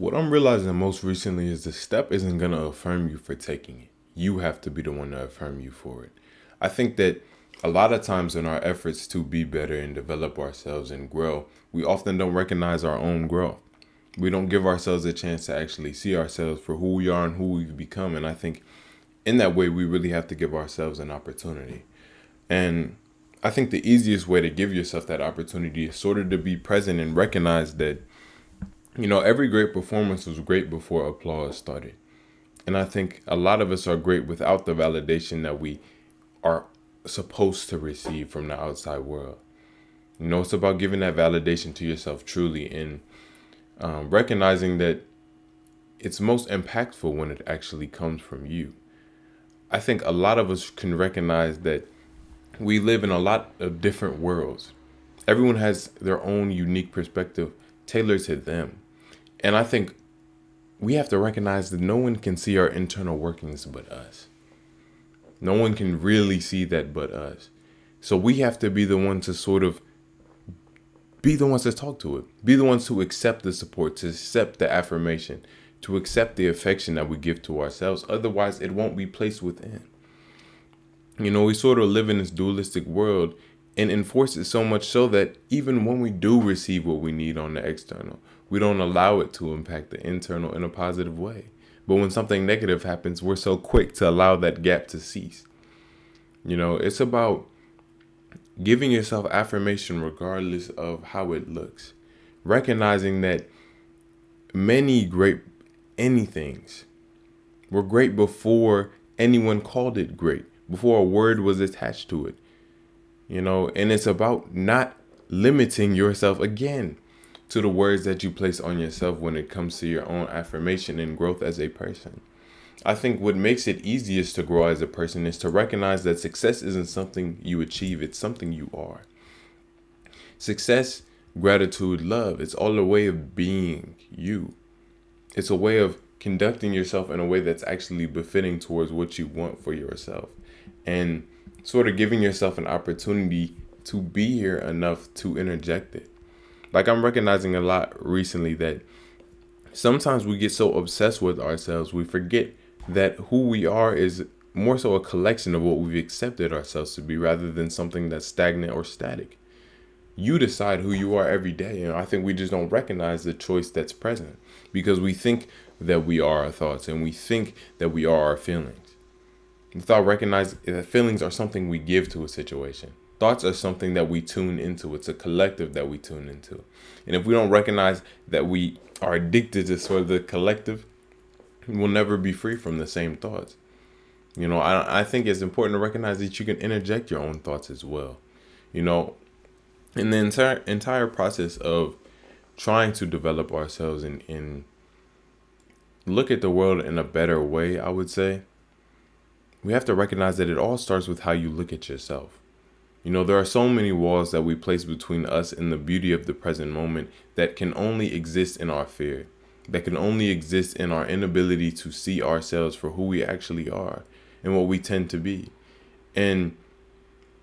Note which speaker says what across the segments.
Speaker 1: What I'm realizing most recently is the step isn't going to affirm you for taking it. You have to be the one to affirm you for it. I think that a lot of times in our efforts to be better and develop ourselves and grow, we often don't recognize our own growth. We don't give ourselves a chance to actually see ourselves for who we are and who we've become. And I think in that way, we really have to give ourselves an opportunity. And I think the easiest way to give yourself that opportunity is sort of to be present and recognize that every great performance was great before applause started. And I think a lot of us are great without the validation that we are supposed to receive from the outside world. It's about giving that validation to yourself truly and recognizing that it's most impactful when it actually comes from you. I think a lot of us can recognize that we live in a lot of different worlds. Everyone has their own unique perspective tailored to them. And I think we have to recognize that no one can see our internal workings but us. No one can really see that but us. So we have to be the ones to sort of be the ones to talk to it. Be the ones to accept the support, to accept the affirmation, to accept the affection that we give to ourselves. Otherwise, it won't be placed within. We sort of live in this dualistic world and enforce it so much so that even when we do receive what we need on the external, we don't allow it to impact the internal in a positive way. But when something negative happens, we're so quick to allow that gap to cease. It's about giving yourself affirmation regardless of how it looks. Recognizing that many great anythings were great before anyone called it great, before a word was attached to it. And it's about not limiting yourself again to the words that you place on yourself when it comes to your own affirmation and growth as a person. I think what makes it easiest to grow as a person is to recognize that success isn't something you achieve, it's something you are. Success, gratitude, love, it's all a way of being you. It's a way of conducting yourself in a way that's actually befitting towards what you want for yourself. And sort of giving yourself an opportunity to be here enough to interject it. Like I'm recognizing a lot recently that sometimes we get so obsessed with ourselves, we forget that who we are is more so a collection of what we've accepted ourselves to be rather than something that's stagnant or static. You decide who you are every day. And I think we just don't recognize the choice that's present because we think that we are our thoughts and we think that we are our feelings. Without recognizing that feelings are something we give to a situation. Thoughts are something that we tune into. It's a collective that we tune into. And if we don't recognize that we are addicted to sort of the collective, we'll never be free from the same thoughts. I think it's important to recognize that you can interject your own thoughts as well. In the entire process of trying to develop ourselves and look at the world in a better way, I would say, we have to recognize that it all starts with how you look at yourself. There are so many walls that we place between us and the beauty of the present moment that can only exist in our fear, that can only exist in our inability to see ourselves for who we actually are and what we tend to be, and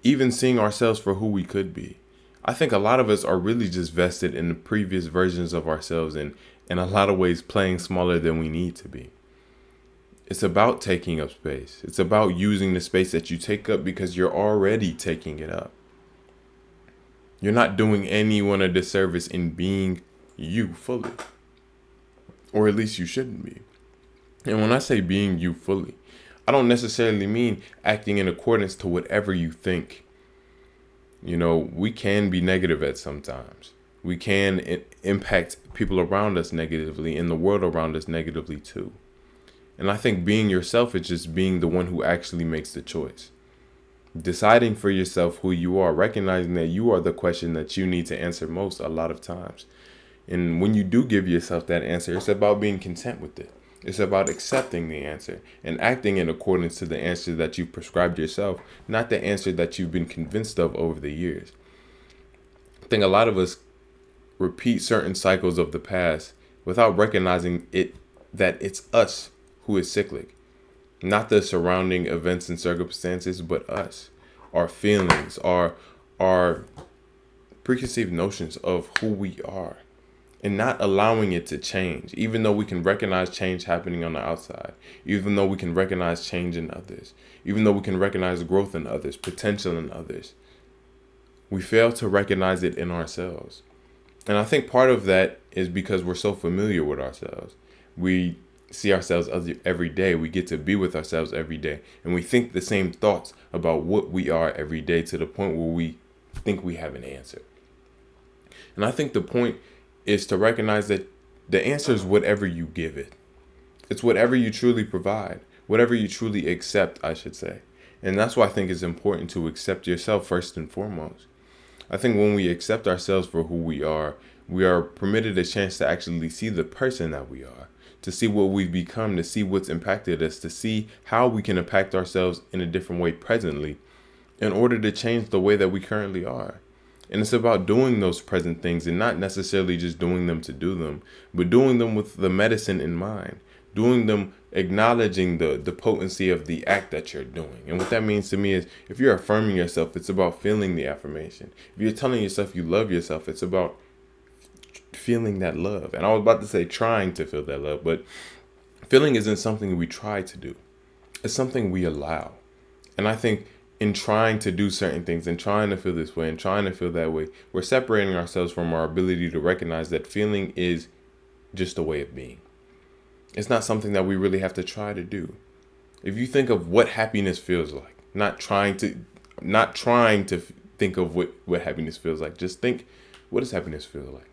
Speaker 1: even seeing ourselves for who we could be. I think a lot of us are really just vested in the previous versions of ourselves and in a lot of ways playing smaller than we need to be. It's about taking up space. It's about using the space that you take up because you're already taking it up. You're not doing anyone a disservice in being you fully. Or at least you shouldn't be. And when I say being you fully, I don't necessarily mean acting in accordance to whatever you think. We can be negative at some times. We can impact people around us negatively and the world around us negatively too. And I think being yourself is just being the one who actually makes the choice. Deciding for yourself who you are, recognizing that you are the question that you need to answer most a lot of times. And when you do give yourself that answer, it's about being content with it. It's about accepting the answer and acting in accordance to the answer that you've prescribed yourself, not the answer that you've been convinced of over the years. I think a lot of us repeat certain cycles of the past without recognizing that it's us who is cyclic. Not the surrounding events and circumstances, but us. Our feelings, our preconceived notions of who we are. and not allowing it to change, even though we can recognize change happening on the outside, even though we can recognize change in others, even though we can recognize growth in others, potential in others. We fail to recognize it in ourselves. And I think part of that is because we're so familiar with ourselves. We see ourselves every day. We get to be with ourselves every day. And we think the same thoughts about what we are every day to the point where we think we have an answer. And I think the point is to recognize that the answer is whatever you give it. It's whatever you truly provide, whatever you truly accept, I should say. And that's why I think it's important to accept yourself first and foremost. I think when we accept ourselves for who we are permitted a chance to actually see the person that we are, to see what we've become, to see what's impacted us, to see how we can impact ourselves in a different way presently in order to change the way that we currently are. And it's about doing those present things and not necessarily just doing them to do them, but doing them with the medicine in mind, doing them acknowledging the potency of the act that you're doing. And what that means to me is if you're affirming yourself, it's about feeling the affirmation. If you're telling yourself you love yourself, it's about feeling that love. And I was about to say trying to feel that love, but feeling isn't something we try to do. It's something we allow. And I think in trying to do certain things and trying to feel this way and trying to feel that way, we're separating ourselves from our ability to recognize that feeling is just a way of being. It's not something that we really have to try to do. If you think of what happiness feels like, not trying to think of what happiness feels like, just think, what does happiness feel like?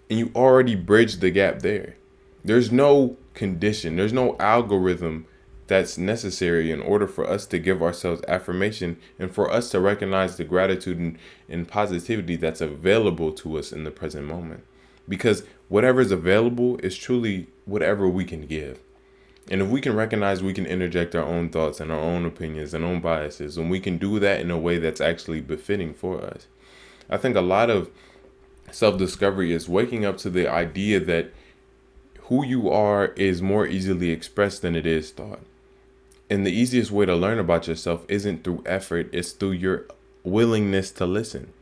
Speaker 1: And you already bridged the gap there. There's no condition, there's no algorithm that's necessary in order for us to give ourselves affirmation and for us to recognize the gratitude and positivity that's available to us in the present moment. Because whatever is available is truly whatever we can give. And if we can recognize we can interject our own thoughts and our own opinions and own biases, and we can do that in a way that's actually befitting for us. I think a lot of self-discovery is waking up to the idea that who you are is more easily expressed than it is thought. And the easiest way to learn about yourself isn't through effort, it's through your willingness to listen.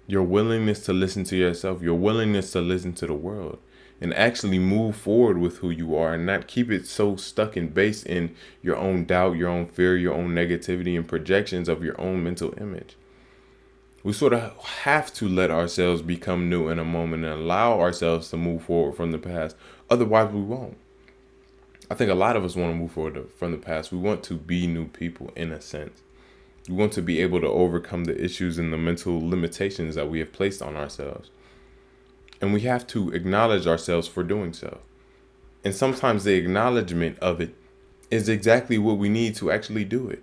Speaker 1: Your willingness to listen to yourself, your willingness to listen to the world, and actually move forward with who you are and not keep it so stuck and based in your own doubt, your own fear, your own negativity and projections of your own mental image. We sort of have to let ourselves become new in a moment and allow ourselves to move forward from the past. Otherwise, we won't. I think a lot of us want to move forward from the past. We want to be new people in a sense. We want to be able to overcome the issues and the mental limitations that we have placed on ourselves. And we have to acknowledge ourselves for doing so. And sometimes the acknowledgement of it is exactly what we need to actually do it.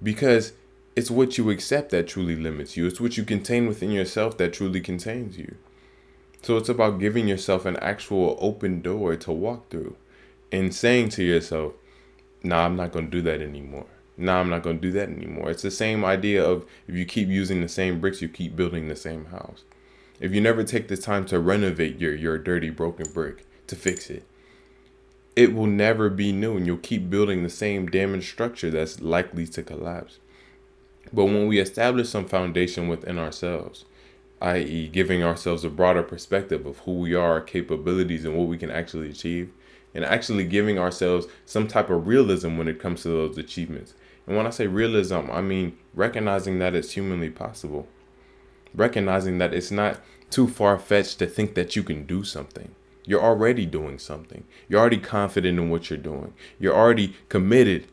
Speaker 1: Because it's what you accept that truly limits you. It's what you contain within yourself that truly contains you. So it's about giving yourself an actual open door to walk through and saying to yourself, nah, I'm not going to do that anymore. Nah, I'm not going to do that anymore. It's the same idea of if you keep using the same bricks, you keep building the same house. If you never take the time to renovate your dirty, broken brick, to fix it, it will never be new and you'll keep building the same damaged structure that's likely to collapse. But when we establish some foundation within ourselves, i.e. giving ourselves a broader perspective of who we are, our capabilities, and what we can actually achieve, and actually giving ourselves some type of realism when it comes to those achievements. And when I say realism, I mean recognizing that it's humanly possible. Recognizing that it's not too far-fetched to think that you can do something. You're already doing something. You're already confident in what you're doing. You're already committed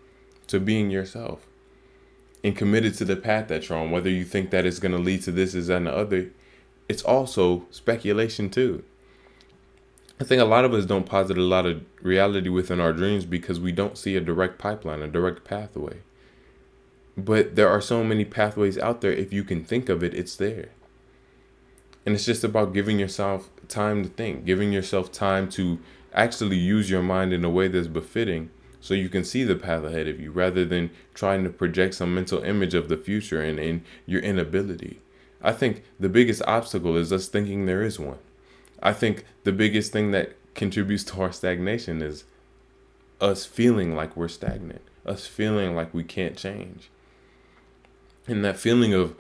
Speaker 1: to being yourself and committed to the path that you're on. Whether you think that it's going to lead to this, and the other, it's also speculation too. I think a lot of us don't posit a lot of reality within our dreams because we don't see a direct pipeline, a direct pathway. But there are so many pathways out there. If you can think of it, it's there. And it's just about giving yourself time to think, giving yourself time to actually use your mind in a way that's befitting so you can see the path ahead of you rather than trying to project some mental image of the future and your inability. I think the biggest obstacle is us thinking there is one. I think the biggest thing that contributes to our stagnation is us feeling like we're stagnant, us feeling like we can't change. And that feeling of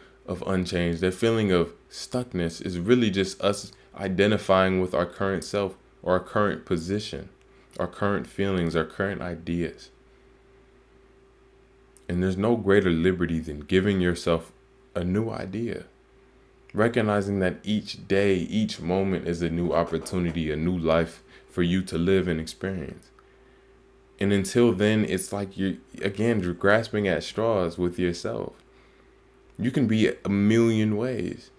Speaker 1: unchanged, that feeling of stuckness is really just us identifying with our current self or our current position, our current feelings, our current ideas. And there's no greater liberty than giving yourself a new idea. Recognizing that each day, each moment is a new opportunity, a new life for you to live and experience. And until then, it's like you're grasping at straws with yourself. You can be a million ways.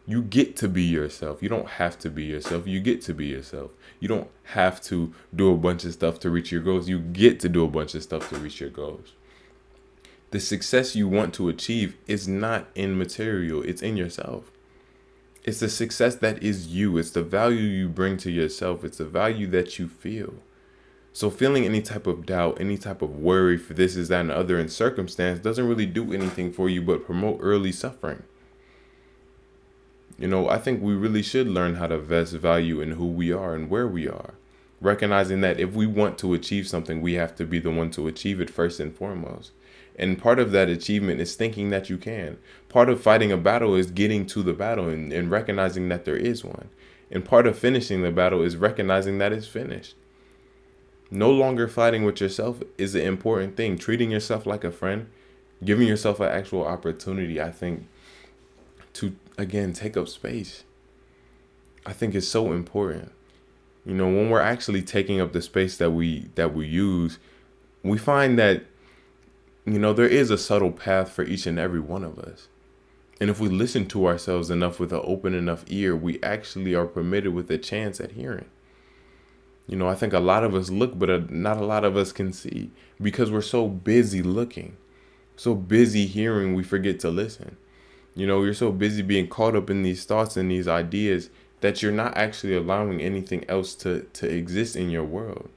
Speaker 1: You get to be yourself. You don't have to be yourself. You get to be yourself. You don't have to do a bunch of stuff to reach your goals. You get to do a bunch of stuff to reach your goals. The success you want to achieve is not in material. It's in yourself. It's the success that is you. It's the value you bring to yourself. It's the value that you feel. So feeling any type of doubt, any type of worry for this, is that, and other in circumstance doesn't really do anything for you but promote early suffering. I think we really should learn how to invest value in who we are and where we are. Recognizing that if we want to achieve something, we have to be the one to achieve it first and foremost. And part of that achievement is thinking that you can. Part of fighting a battle is getting to the battle and recognizing that there is one. And part of finishing the battle is recognizing that it's finished. No longer fighting with yourself is an important thing. Treating yourself like a friend, giving yourself an actual opportunity, I think, to, again, take up space. I think it's so important. When we're actually taking up the space that we use, we find that, there is a subtle path for each and every one of us. And if we listen to ourselves enough with an open enough ear, we actually are permitted with a chance at hearing. I think a lot of us look, but not a lot of us can see, because we're so busy looking, so busy hearing, we forget to listen. You're so busy being caught up in these thoughts and these ideas that you're not actually allowing anything else to exist in your world.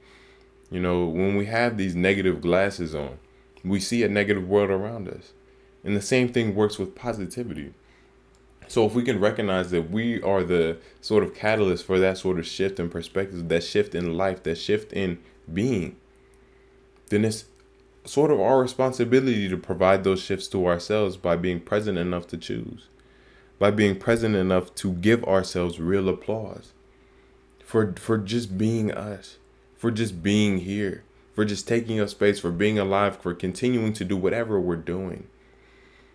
Speaker 1: When we have these negative glasses on, we see a negative world around us. And the same thing works with positivity. So if we can recognize that we are the sort of catalyst for that sort of shift in perspective, that shift in life, that shift in being, then it's sort of our responsibility to provide those shifts to ourselves by being present enough to choose, by being present enough to give ourselves real applause for just being us, for just being here, for just taking up space, for being alive, for continuing to do whatever we're doing.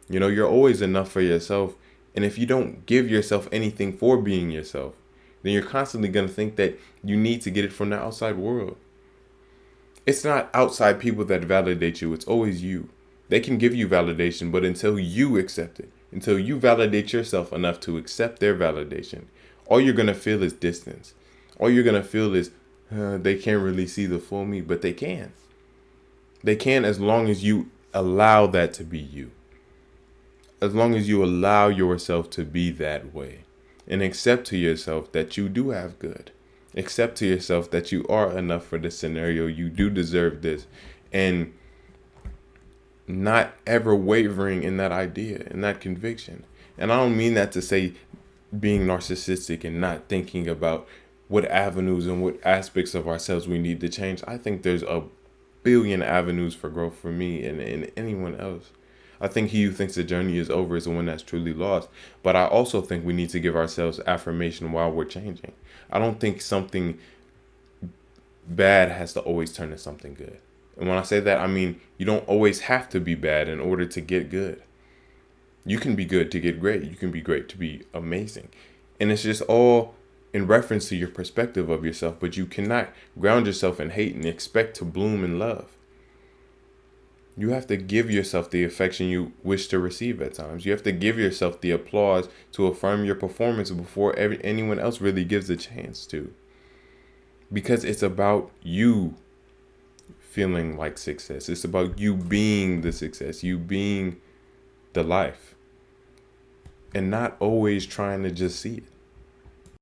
Speaker 1: You're always enough for yourself. And if you don't give yourself anything for being yourself, then you're constantly going to think that you need to get it from the outside world. It's not outside people that validate you. It's always you. They can give you validation, but until you accept it, until you validate yourself enough to accept their validation, all you're going to feel is distance. All you're going to feel is they can't really see the full me, but they can. They can, as long as you allow that to be you. As long as you allow yourself to be that way and accept to yourself that you do have good. Accept to yourself that you are enough for this scenario. You do deserve this. And not ever wavering in that idea, in that conviction. And I don't mean that to say being narcissistic and not thinking about what avenues and what aspects of ourselves we need to change. I think there's a billion avenues for growth for me and anyone else. I think he who thinks the journey is over is the one that's truly lost. But I also think we need to give ourselves affirmation while we're changing. I don't think something bad has to always turn to something good. And when I say that, I mean you don't always have to be bad in order to get good. You can be good to get great. You can be great to be amazing. And it's just all in reference to your perspective of yourself. But you cannot ground yourself in hate and expect to bloom in love. You have to give yourself the affection you wish to receive at times. You have to give yourself the applause to affirm your performance before anyone else really gives a chance to. Because it's about you feeling like success. It's about you being the success, you being the life. And not always trying to just see it.